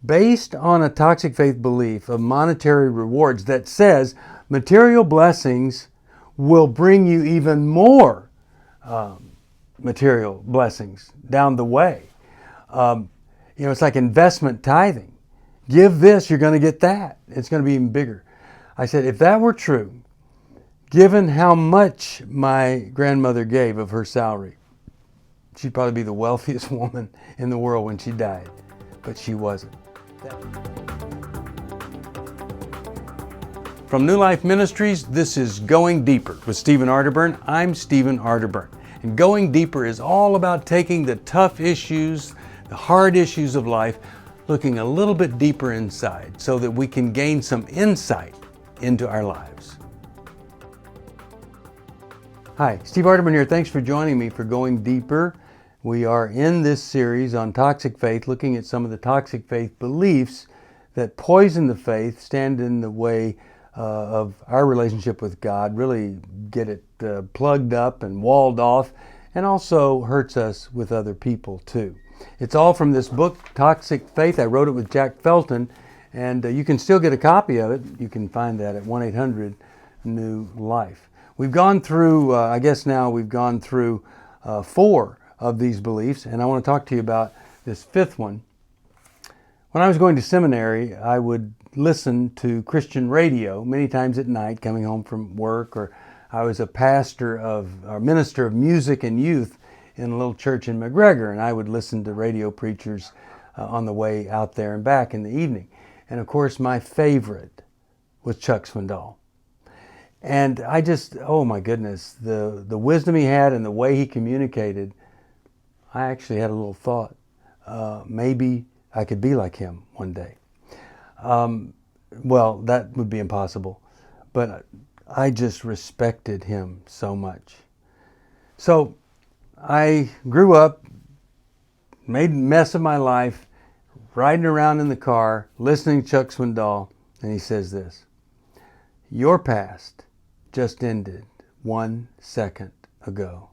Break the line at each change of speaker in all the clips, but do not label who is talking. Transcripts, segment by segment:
based on a toxic faith belief of monetary rewards that says material blessings will bring you even more material blessings down the way. It's like investment tithing. Give this, you're going to get that. It's going to be even bigger. I said, if that were true, given how much my grandmother gave of her salary, she'd probably be the wealthiest woman in the world when she died, but she wasn't. From New Life Ministries, this is Going Deeper with Stephen Arterburn. I'm Stephen Arterburn. And Going Deeper is all about taking the tough issues, the hard issues of life, looking a little bit deeper inside so that we can gain some insight into our lives. Hi, Steve Arterburn here. Thanks for joining me for Going Deeper. We are in this series on toxic faith, looking at some of the toxic faith beliefs that poison the faith, stand in the way of our relationship with God, really get it plugged up and walled off, and also hurts us with other people too. It's all from this book, Toxic Faith. I wrote it with Jack Felton, and you can still get a copy of it. You can find that at 1-800-NEW-LIFE. We've gone through, we've gone through 4 of these beliefs, and I want to talk to you about this 5th one. When I was going to seminary, I would listen to Christian radio many times at night coming home from work, or I was a minister of music and youth in a little church in McGregor, and I would listen to radio preachers on the way out there and back in the evening. And of course, my favorite was Chuck Swindoll. And I just, oh my goodness, the wisdom he had and the way he communicated, I actually had a little thought, maybe I could be like him one day. Well, that would be impossible, but I just respected him so much. So I grew up, made a mess of my life, riding around in the car, listening to Chuck Swindoll, and he says this: your past just ended 1 second ago.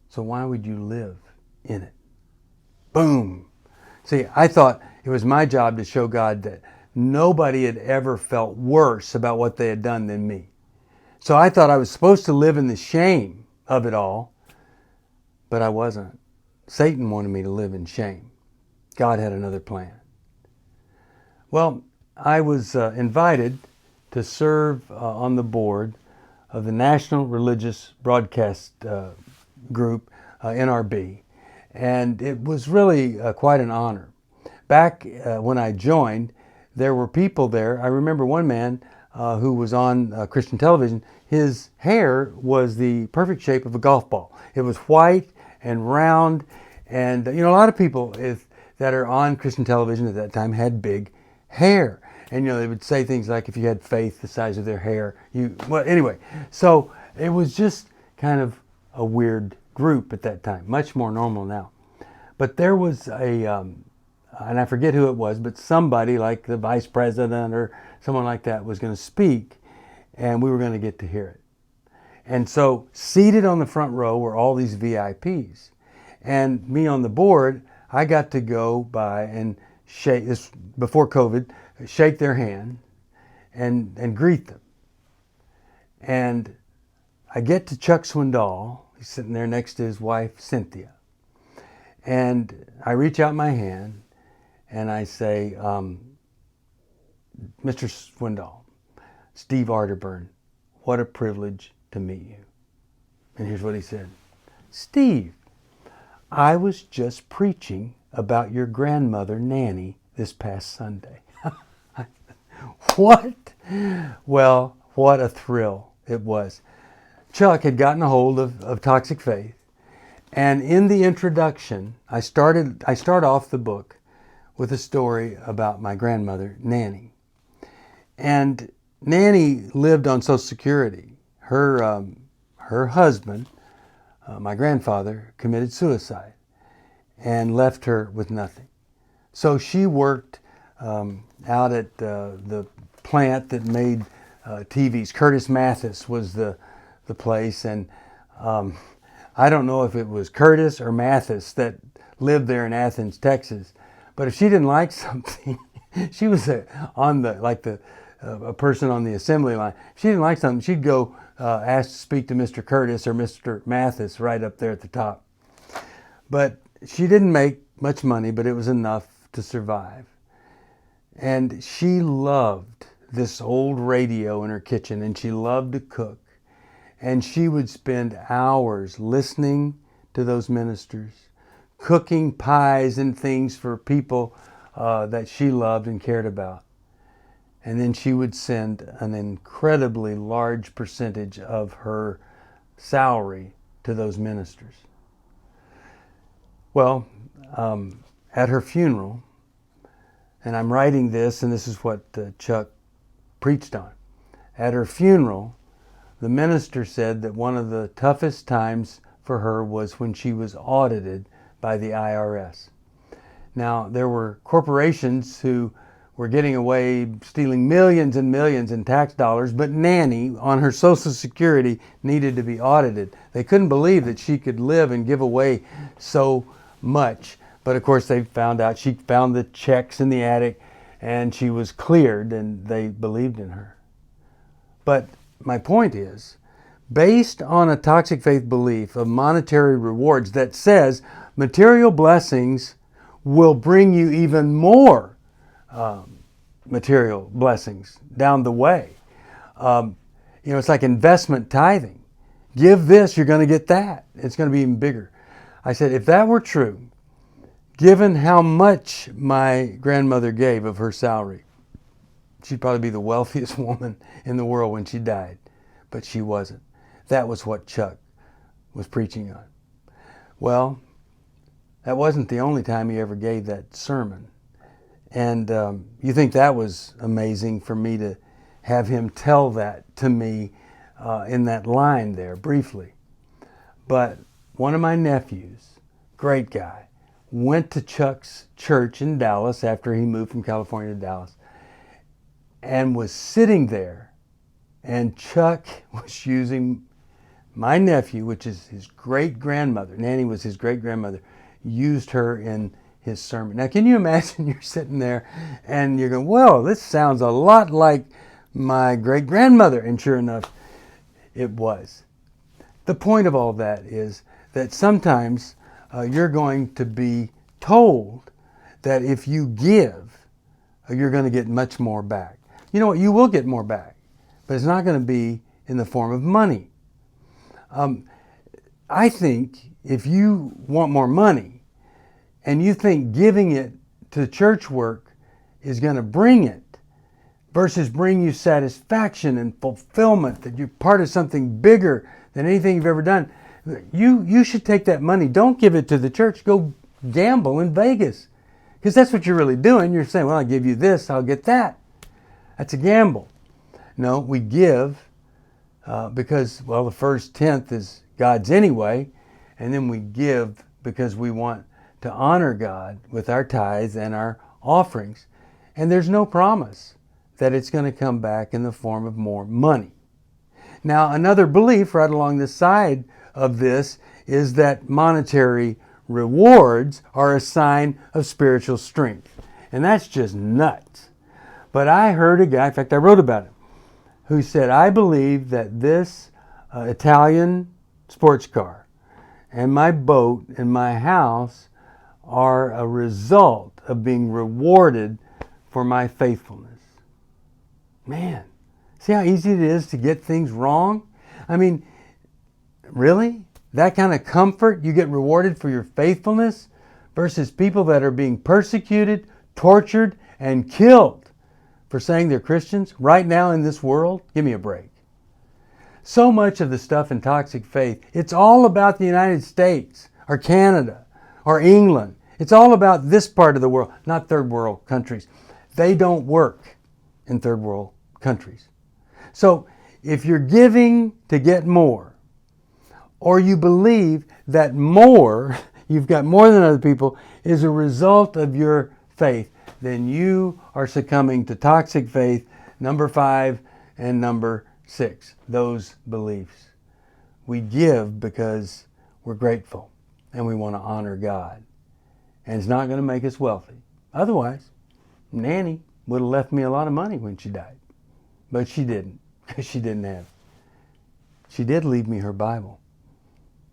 So why would you live in it? Boom. See, I thought it was my job to show God that nobody had ever felt worse about what they had done than me. So I thought I was supposed to live in the shame of it all, but I wasn't. Satan wanted me to live in shame. God had another plan. Well, I was invited to serve on the board of the National Religious Broadcast Group, NRB, and it was really quite an honor. Back when I joined, there were people there. I remember one man who was on Christian television. His hair was the perfect shape of a golf ball. It was white and round, and a lot of people that are on Christian television at that time had big hair. And they would say things like, if you had faith the size of their hair, anyway. So it was just kind of a weird group at that time, much more normal now. But there was and I forget who it was, but somebody like the vice president or someone like that was going to speak, and we were going to get to hear it. And so seated on the front row were all these VIPs. And me on the board, I got to go by and shake, this before COVID, shake their hand and greet them. And I get to Chuck Swindoll. He's sitting there next to his wife, Cynthia. And I reach out my hand and I say, Mr. Swindoll, Steve Arterburn, what a privilege to meet you. And here's what he said: Steve, I was just preaching about your grandmother, Nanny, this past Sunday. What? Well, what a thrill it was. Chuck had gotten a hold of Toxic Faith, and in the introduction, I start off the book with a story about my grandmother, Nanny. And Nanny lived on Social Security. Her husband, my grandfather, committed suicide and left her with nothing. So she worked out at the plant that made TVs. Curtis Mathis was the place, and I don't know if it was Curtis or Mathis that lived there in Athens, Texas, But if she didn't like something, she was a person on the assembly line. If she didn't like something, she'd go ask to speak to Mr. Curtis or Mr. Mathis right up there at the top. But she didn't make much money, but it was enough to survive. And she loved this old radio in her kitchen, and she loved to cook. And she would spend hours listening to those ministers, cooking pies and things for people that she loved and cared about. And then she would send an incredibly large percentage of her salary to those ministers. Well, at her funeral, and I'm writing this, and this is what Chuck preached on. At her funeral, the minister said that one of the toughest times for her was when she was audited by the IRS. Now, there were corporations who were getting away stealing millions and millions in tax dollars, but Nanny, on her Social Security, needed to be audited. They couldn't believe that she could live and give away so much. But of course, they found out. She found the checks in the attic, and she was cleared, and they believed in her. But my point is, based on a toxic faith belief of monetary rewards that says material blessings will bring you even more material blessings down the way. It's like investment tithing. Give this, you're going to get that. It's going to be even bigger. I said, if that were true, given how much my grandmother gave of her salary, she'd probably be the wealthiest woman in the world when she died. But she wasn't. That was what Chuck was preaching on. Well, that wasn't the only time he ever gave that sermon. And you think that was amazing for me to have him tell that to me in that line there briefly. But one of my nephews, great guy, went to Chuck's church in Dallas after he moved from California to Dallas and was sitting there, and Chuck was using my nephew, which is his great-grandmother, Nanny was his great-grandmother, used her in his sermon. Now, can you imagine you're sitting there and you're going, well, this sounds a lot like my great-grandmother. And sure enough, it was. The point of all that is that sometimes you're going to be told that if you give, you're going to get much more back. You know what? You will get more back, but it's not going to be in the form of money. I think if you want more money, and you think giving it to church work is going to bring it, versus bring you satisfaction and fulfillment, that you're part of something bigger than anything you've ever done, you should take that money. Don't give it to the church. Go gamble in Vegas. Because that's what you're really doing. You're saying, well, I'll give you this, I'll get that. That's a gamble. No, we give because, well, the first tenth is God's anyway, and then we give because we want to honor God with our tithes and our offerings. And there's no promise that it's going to come back in the form of more money. Now, another belief right along the side of this is that monetary rewards are a sign of spiritual strength. And that's just nuts. But I heard a guy, in fact, I wrote about it, who said, I believe that this Italian sports car and my boat and my house are a result of being rewarded for my faithfulness. Man, see how easy it is to get things wrong? I mean, really? That kind of comfort you get rewarded for your faithfulness versus people that are being persecuted, tortured, and killed for saying they're Christians right now in this world? Give me a break. So much of the stuff in toxic faith, it's all about the United States or Canada or England. It's all about this part of the world, not third world countries. They don't work in third world countries. So if you're giving to get more, or you believe that more, you've got more than other people, is a result of your faith, then you are succumbing to toxic faith, number 5 and number 6, those beliefs. We give because we're grateful and we want to honor God. And it's not going to make us wealthy, Otherwise, Nanny would have left me a lot of money when she died. But she didn't, because she didn't have it. She did leave me her Bible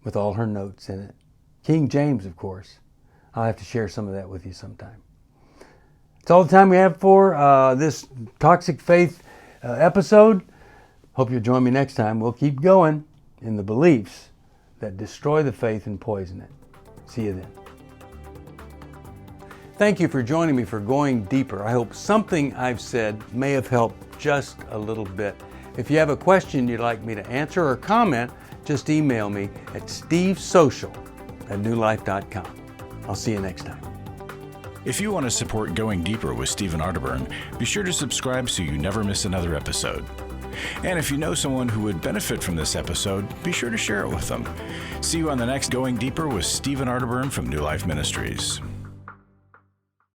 with all her notes in it. King James, of course. I'll have to share some of that with you sometime. It's all the time we have for this Toxic Faith episode. Hope you'll join me next time. We'll keep going in the beliefs that destroy the faith and poison it. See you then. Thank you for joining me for Going Deeper. I hope something I've said may have helped just a little bit. If you have a question you'd like me to answer or comment, just email me at stevesocial@newlife.com. I'll see you next time.
If you want to support Going Deeper with Stephen Arterburn, be sure to subscribe so you never miss another episode. And if you know someone who would benefit from this episode, be sure to share it with them. See you on the next Going Deeper with Stephen Arterburn from New Life Ministries.